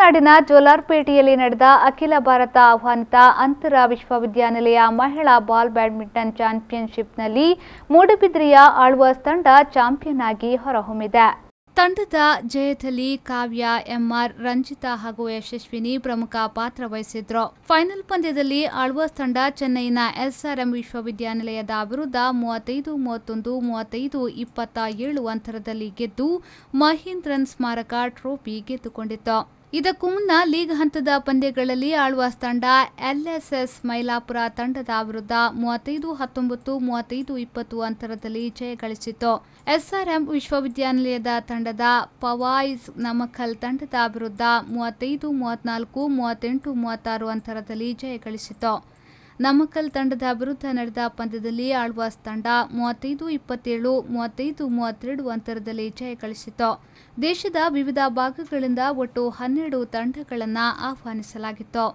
ತಮಿಳುನಾಡಿನ ಜೋಲಾರ್ಪೇಟೆಯಲ್ಲಿ ನಡೆದ ಅಖಿಲ ಭಾರತ ಆಹ್ವಾನಿತ ಅಂತರ ವಿಶ್ವವಿದ್ಯಾನಿಲಯ ಮಹಿಳಾ ಬಾಲ್ ಬ್ಯಾಡ್ಮಿಂಟನ್ ಚಾಂಪಿಯನ್ಶಿಪ್ನಲ್ಲಿ ಮೂಡುಬಿದಿರೆಯ ಆಳ್ವಾಸ್ ತಂಡ ಚಾಂಪಿಯನ್ ಆಗಿ ಹೊರಹೊಮ್ಮಿದೆ. ತಂಡದ ಜಯದಲ್ಲಿ ಕಾವ್ಯ, ಎಂಆರ್, ರಂಜಿತಾ ಹಾಗೂ ಯಶಸ್ವಿನಿ ಪ್ರಮುಖ ಪಾತ್ರ ವಹಿಸಿದ್ರು. ಫೈನಲ್ ಪಂದ್ಯದಲ್ಲಿ ಆಳ್ವಾಸ್ ತಂಡ ಚೆನ್ನೈನ ಎಸ್ಆರ್ಎಂ ವಿಶ್ವವಿದ್ಯಾನಿಲಯದ ವಿರುದ್ಧ 35-31, 35-27 ಅಂತರದಲ್ಲಿ ಗೆದ್ದು ಮಹೀಂದ್ರನ್ ಸ್ಮಾರಕ ಟ್ರೋಫಿ ಗೆದ್ದುಕೊಂಡಿತ್ತು. ಇದಕ್ಕೂ ಮುನ್ನ ಲೀಗ್ ಹಂತದ ಪಂದ್ಯಗಳಲ್ಲಿ ಆಳ್ವಾಸ್ ತಂಡ ಎಲ್ಎಸ್ಎಸ್ ಮೈಲಾಪುರ ತಂಡದ ವಿರುದ್ಧ 35-19, 35-20 ಅಂತರದಲ್ಲಿ ಜಯಗಳಿಸಿತ್ತು. ಎಸ್ಆರ್ಎಂ ವಿಶ್ವವಿದ್ಯಾನಿಲಯದ ತಂಡದ ಪವಾಯ್ಸ್ ನಮಕ್ಕಲ್ ತಂಡದ ವಿರುದ್ಧ 35-34, 38-36 ಅಂತರದಲ್ಲಿ ಜಯಗಳಿಸಿತು. ನಮಕ್ಕಲ್ ತಂಡದ ವಿರುದ್ಧ ನಡೆದ ಪಂದ್ಯದಲ್ಲಿ ಆಳ್ವಾಸ್ ತಂಡ 35-27, 35-32 ಅಂತರದಲ್ಲಿ ಜಯಗಳಿಸಿತು. ದೇಶದ ವಿವಿಧ ಭಾಗಗಳಿಂದ ಒಟ್ಟು 12 ತಂಡಗಳನ್ನು ಆಹ್ವಾನಿಸಲಾಗಿತ್ತು.